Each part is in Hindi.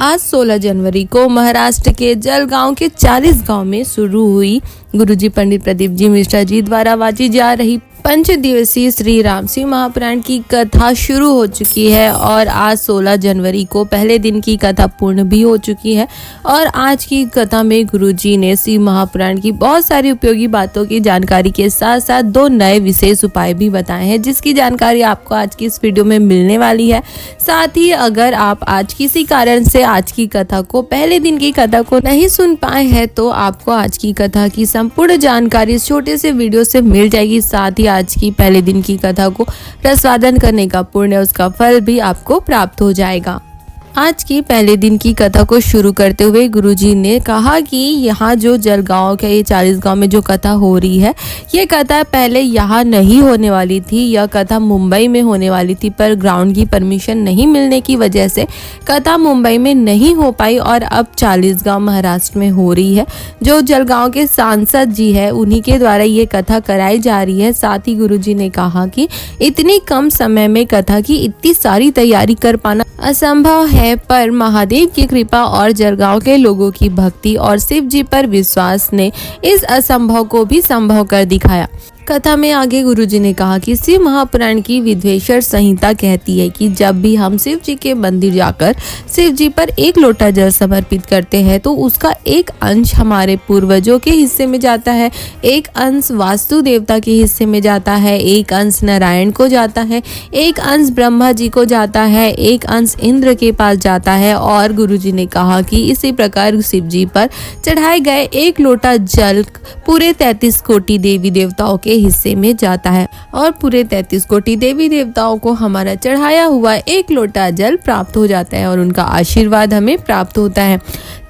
आज 16 जनवरी को महाराष्ट्र के जलगांव के 40 गांव में शुरू हुई गुरुजी पंडित प्रदीप जी मिश्रा जी द्वारा वाची जा रही 5 दिवसीय श्री राम सिंह महापुराण की कथा शुरू हो चुकी है और आज 16 जनवरी को पहले दिन की कथा पूर्ण भी हो चुकी है। और आज की कथा में गुरुजी ने सिंह महापुराण की बहुत सारी उपयोगी बातों की जानकारी के साथ साथ 2 नए विशेष उपाय भी बताए हैं, जिसकी जानकारी आपको आज की इस वीडियो में मिलने वाली है। साथ ही अगर आप आज किसी कारण से आज की कथा को पहले दिन की कथा को नहीं सुन पाए हैं तो आपको आज की कथा की संपूर्ण जानकारी इस छोटे से वीडियो से मिल जाएगी। साथ ही आज की पहले दिन की कथा को रसवादन करने का पुण्य, उसका फल भी आपको प्राप्त हो जाएगा। आज की पहले दिन की कथा को शुरू करते हुए गुरुजी ने कहा कि यहाँ जो जलगांव के 40 गांव में जो कथा हो रही है, ये कथा पहले यहाँ नहीं होने वाली थी। यह कथा मुंबई में होने वाली थी, पर ग्राउंड की परमिशन नहीं मिलने की वजह से कथा मुंबई में नहीं हो पाई और अब 40 गांव महाराष्ट्र में हो रही है। जो जलगांव के सांसद जी है, उन्हीं के द्वारा ये कथा कराई जा रही है। साथ ही गुरुजी ने कहा कि इतनी कम समय में कथा की इतनी सारी तैयारी कर पाना असंभव है, पर महादेव की कृपा और जलगांव के लोगों की भक्ति और शिव जी पर विश्वास ने इस असंभव को भी संभव कर दिखाया। कथा में आगे गुरुजी ने कहा कि शिव महापुराण की विद्वेश्वर संहिता कहती है कि जब भी हम शिव जी के मंदिर जाकर शिव जी पर एक लोटा जल समर्पित करते हैं तो उसका एक अंश हमारे पूर्वजों के हिस्से में जाता है, एक अंश वास्तु देवता के हिस्से में जाता है, एक अंश नारायण को जाता है, एक अंश ब्रह्मा जी को जाता है, एक अंश इंद्र के पास जाता है। और गुरुजी ने कहा कि इसी प्रकार शिव जी पर चढ़ाए गए एक लोटा जल पूरे 33 कोटि देवी देवताओं के हिस्से में जाता है और पूरे 33 कोटि देवी देवताओं को हमारा चढ़ाया हुआ एक लोटा जल प्राप्त हो जाता है और उनका आशीर्वाद हमें प्राप्त होता है।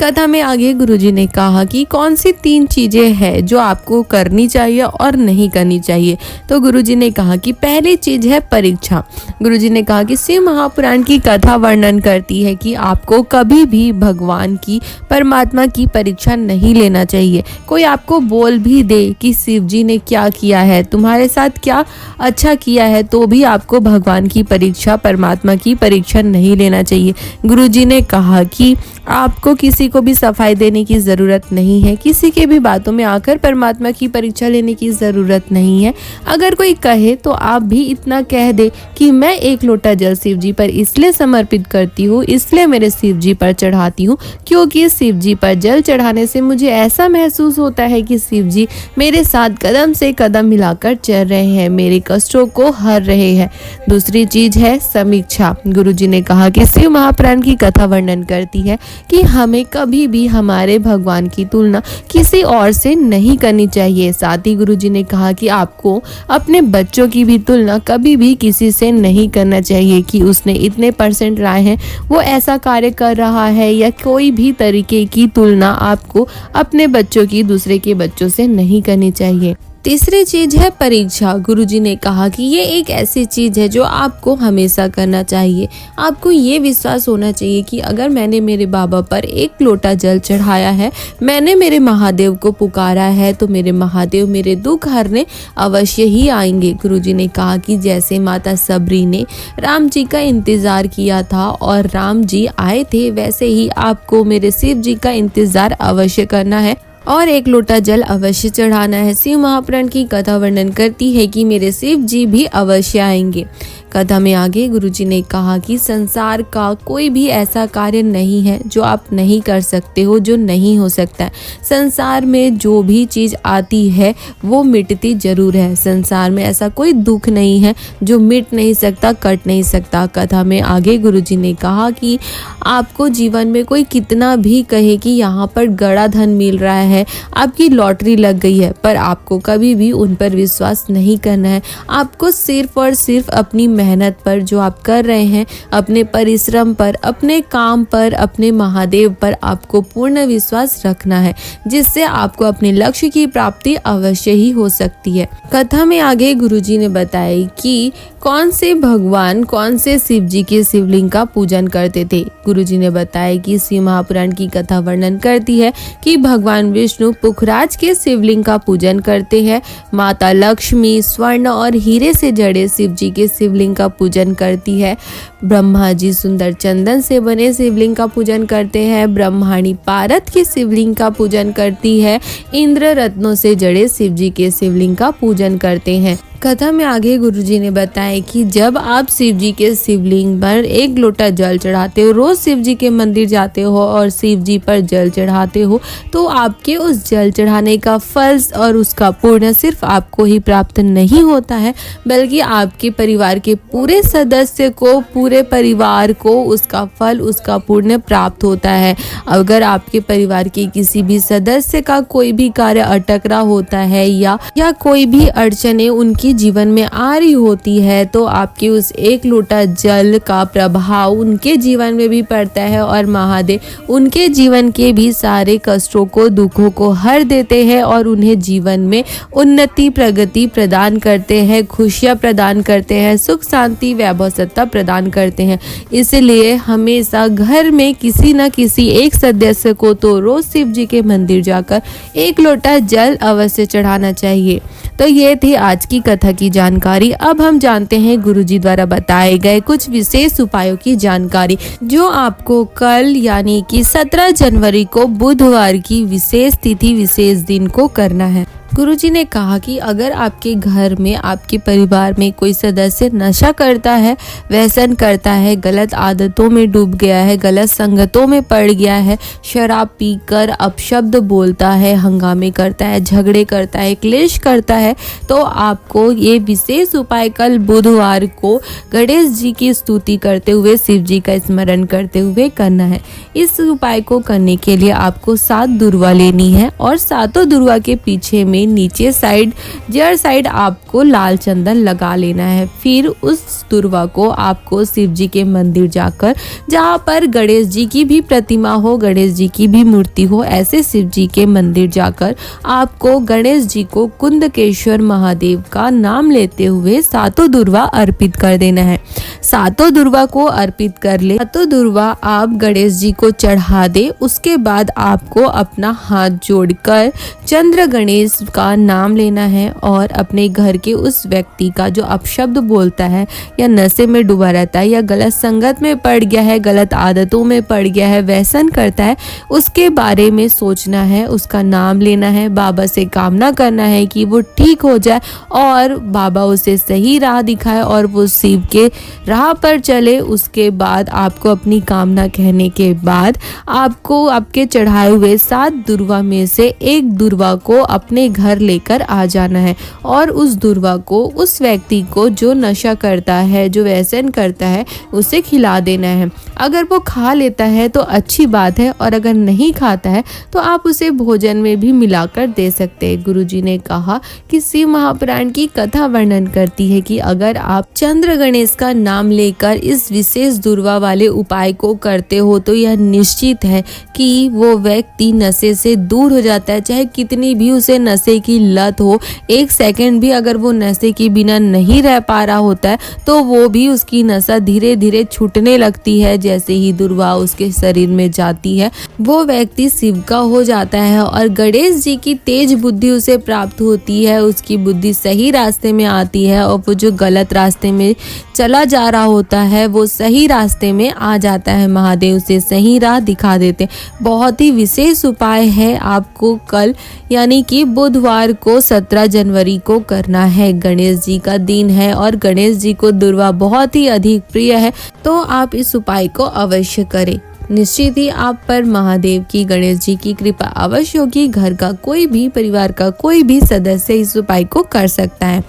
कथा में आगे गुरुजी ने कहा कि कौन सी 3 चीजें हैं जो आपको करनी चाहिए और नहीं करनी चाहिए। तो गुरुजी ने कहा कि पहली चीज है परीक्षा। गुरुजी ने कहा कि शिव महापुराण की कथा वर्णन करती है कि आपको कभी भी भगवान की, परमात्मा की परीक्षा नहीं लेना चाहिए। कोई आपको बोल भी दे कि शिव जी ने क्या किया है, तुम्हारे साथ क्या अच्छा किया है, तो भी आपको भगवान की परीक्षा, परमात्मा की परीक्षा नहीं लेना चाहिए। गुरुजी ने कहा कि आपको किसी को भी सफाई देने की ज़रूरत नहीं है, किसी के भी बातों में आकर परमात्मा की परीक्षा लेने की ज़रूरत नहीं है। अगर कोई कहे तो आप भी इतना कह दे कि मैं एक लोटा जल शिव जी पर इसलिए समर्पित करती हूँ, इसलिए मेरे शिव जी पर चढ़ाती हूँ क्योंकि शिव जी पर जल चढ़ाने से मुझे ऐसा महसूस होता है कि शिव जी मेरे साथ कदम से कदम मिलाकर चल रहे हैं, मेरे कष्टों को हर रहे हैं। दूसरी चीज है समीक्षा। गुरुजी ने कहा कि शिव महापुराण की कथा वर्णन करती है कि हमें कभी भी हमारे भगवान की तुलना किसी और से नहीं करनी चाहिए। साथ ही गुरुजी ने कहा कि आपको अपने बच्चों की भी तुलना कभी भी किसी से नहीं करना चाहिए कि उसने इतने % लाए हैं, वो ऐसा कार्य कर रहा है, या कोई भी तरीके की तुलना आपको अपने बच्चों की दूसरे के बच्चों से नहीं करनी चाहिए। तीसरी चीज है परीक्षा। गुरुजी ने कहा कि ये एक ऐसी चीज है जो आपको हमेशा करना चाहिए। आपको ये विश्वास होना चाहिए कि अगर मैंने मेरे बाबा पर एक लोटा जल चढ़ाया है, मैंने मेरे महादेव को पुकारा है, तो मेरे महादेव मेरे दुख हरने अवश्य ही आएंगे। गुरुजी ने कहा कि जैसे माता सबरी ने राम जी का इंतजार किया था और राम जी आए थे, वैसे ही आपको मेरे शिव जी का इंतजार अवश्य करना है और एक लोटा जल अवश्य चढ़ाना है। शिव महापुराण की कथा वर्णन करती है कि मेरे शिव जी भी अवश्य आएंगे। कथा में आगे गुरुजी ने कहा कि संसार का कोई भी ऐसा कार्य नहीं है जो आप नहीं कर सकते हो, जो नहीं हो सकता है। संसार में जो भी चीज़ आती है वो मिटती जरूर है। संसार में ऐसा कोई दुख नहीं है जो मिट नहीं सकता, कट नहीं सकता। कथा में आगे गुरुजी ने कहा कि आपको जीवन में कोई कितना भी कहे कि यहाँ पर गड़ा धन मिल रहा है, आपकी लॉटरी लग गई है, पर आपको कभी भी उन पर विश्वास नहीं करना है। आपको सिर्फ और सिर्फ अपनी मेहनत पर, जो आप कर रहे हैं, अपने परिश्रम पर, अपने काम पर, अपने महादेव पर आपको पूर्ण विश्वास रखना है, जिससे आपको अपने लक्ष्य की प्राप्ति अवश्य ही हो सकती है। कथा में आगे गुरुजी ने बताया कि कौन से भगवान कौन से शिव जी के शिवलिंग का पूजन करते थे। गुरुजी ने बताया कि शिव महापुराण की कथा वर्णन करती है कि भगवान विष्णु पुखराज के शिवलिंग का पूजन करते हैं। माता लक्ष्मी स्वर्ण और हीरे से जड़े शिव जी के शिवलिंग शिवलिंग का पूजन करती है। ब्रह्मा जी सुंदर चंदन से बने शिवलिंग का पूजन करते हैं। ब्रह्माणी पारद के शिवलिंग का पूजन करती है। इंद्र रत्नों से जड़े शिव जी के शिवलिंग का पूजन करते हैं। कथा में आगे गुरुजी ने बताया कि जब आप शिव जी के शिवलिंग पर 1 लोटा जल चढ़ाते हो, रोज शिव जी के मंदिर जाते हो और शिव जी पर जल चढ़ाते हो, तो आपके उस जल चढ़ाने का फल और उसका पुण्य सिर्फ आपको ही प्राप्त नहीं होता है, बल्कि आपके परिवार के पूरे सदस्य को, पूरे परिवार को उसका फल, उसका पुण्य प्राप्त होता है। अगर आपके परिवार के किसी भी सदस्य का कोई भी कार्य अटक रहा होता है या कोई भी अड़चने उनकी जीवन में आ रही होती है, तो आपके उस 1 लोटा जल का प्रभाव उनके जीवन में भी पड़ता है और महादेव उनके जीवन के भी सारे कष्टों को, दुखों को हर देते हैं और उन्हें जीवन में उन्नति, प्रगति प्रदान करते हैं, खुशियां प्रदान करते हैं, सुख शांति, वैभव सत्ता प्रदान करते हैं। इसलिए हमेशा घर में किसी न किसी एक सदस्य को तो रोज शिव जी के मंदिर जाकर 1 लोटा जल अवश्य चढ़ाना चाहिए। तो ये थी आज की कथा की जानकारी। अब हम जानते हैं गुरुजी द्वारा बताए गए कुछ विशेष उपायों की जानकारी, जो आपको कल यानी कि 17 जनवरी को बुधवार की विशेष तिथि, विशेष दिन को करना है। गुरुजी ने कहा कि अगर आपके घर में, आपके परिवार में कोई सदस्य नशा करता है, व्यसन करता है, गलत आदतों में डूब गया है, गलत संगतों में पड़ गया है, शराब पीकर अपशब्द बोलता है, हंगामे करता है, झगड़े करता है, क्लेश करता है, तो आपको ये विशेष उपाय कल बुधवार को गणेश जी की स्तुति करते हुए, शिव जी का स्मरण करते हुए करना है। इस उपाय को करने के लिए आपको 7 दुर्वा लेनी है और 7 दुर्वा के पीछे में नीचे साइड, जड़ साइड आपको लाल चंदन लगा लेना है। फिर उस दुर्वा को आपको शिव जी के मंदिर जाकर, जहाँ पर गणेश जी की भी प्रतिमा हो, गणेश जी की भी मूर्ति हो, ऐसे शिव जी के मंदिर जाकर आपको गणेश जी को कुंदकेश्वर महादेव का नाम लेते हुए 7 दुर्वा अर्पित कर देना है। 7 दुर्वा को अर्पित कर ले, 7 दुर्वा आप गणेश जी को चढ़ा दे। उसके बाद आपको अपना हाथ जोड़कर चंद्र गणेश का नाम लेना है और अपने घर के उस व्यक्ति का जो अपशब्द बोलता है या नशे में डूबा रहता है या गलत संगत में पड़ गया है, गलत आदतों में पड़ गया है, व्यसन करता है, उसके बारे में सोचना है, उसका नाम लेना है, बाबा से कामना करना है कि वो ठीक हो जाए और बाबा उसे सही राह दिखाए और वो शिव के राह पर चले। उसके बाद आपको अपनी कामना कहने के बाद आपको आपके चढ़ाए हुए 7 दुर्वा में से 1 दुर्वा को अपने घर लेकर आ जाना है और उस दुर्वा को उस व्यक्ति को जो नशा करता है, जो व्यसन करता है, उसे खिला देना है। अगर वो खा लेता है तो अच्छी बात है और अगर नहीं खाता है तो आप उसे भोजन में भी मिलाकर दे सकते हैं। गुरुजी ने कहा कि शिव महापुराण की कथा वर्णन करती है कि अगर आप चंद्र गणेश का नाम लेकर इस विशेष दुर्वा वाले उपाय को करते हो तो यह निश्चित है कि वो व्यक्ति नशे से दूर हो जाता है। चाहे कितनी भी उसे नशे की लत हो, 1 सेकंड भी अगर वो नशे के बिना नहीं रह पा रहा होता है तो वो भी, उसकी नशा धीरे धीरे छूटने लगती है। जैसे ही दुर्वा उसके शरीर में जाती है वो व्यक्ति शिव का हो जाता है और गणेश जी की तेज बुद्धि उसे प्राप्त होती है। उसकी बुद्धि सही रास्ते में आती है और वो जो गलत रास्ते में चला जा रहा होता है वो सही रास्ते में आ जाता है। महादेव उसे सही राह दिखा देते। बहुत ही विशेष उपाय है, आपको कल यानी कि बुधवार को 17 जनवरी को करना है। गणेश जी का दिन है और गणेश जी को दुर्वा बहुत ही अधिक प्रिय है, तो आप इस उपाय को अवश्य करें। निश्चित ही आप पर महादेव की, गणेश जी की कृपा अवश्य होगी। घर का कोई भी, परिवार का कोई भी सदस्य इस उपाय को कर सकता है।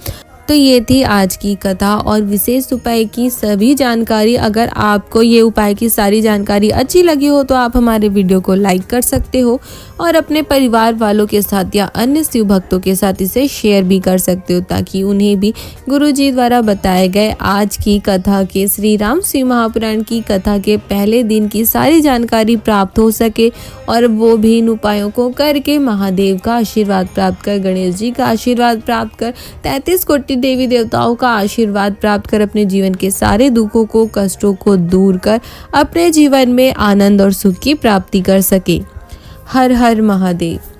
तो ये थी आज की कथा और विशेष उपाय की सभी जानकारी। अगर आपको ये उपाय की सारी जानकारी अच्छी लगी हो तो आप हमारे वीडियो को लाइक कर सकते हो और अपने परिवार वालों के साथ या अन्य शिव भक्तों के साथ इसे शेयर भी कर सकते हो, ताकि उन्हें भी गुरुजी द्वारा बताए गए आज की कथा के, श्री राम शिव महापुराण की कथा के पहले दिन की सारी जानकारी प्राप्त हो सके और वो भी इन उपायों को करके महादेव का आशीर्वाद प्राप्त कर, गणेश जी का आशीर्वाद प्राप्त कर, 33 कोटि देवी देवताओं का आशीर्वाद प्राप्त कर अपने जीवन के सारे दुखों को, कष्टों को दूर कर अपने जीवन में आनंद और सुख की प्राप्ति कर सके। हर हर महादेव।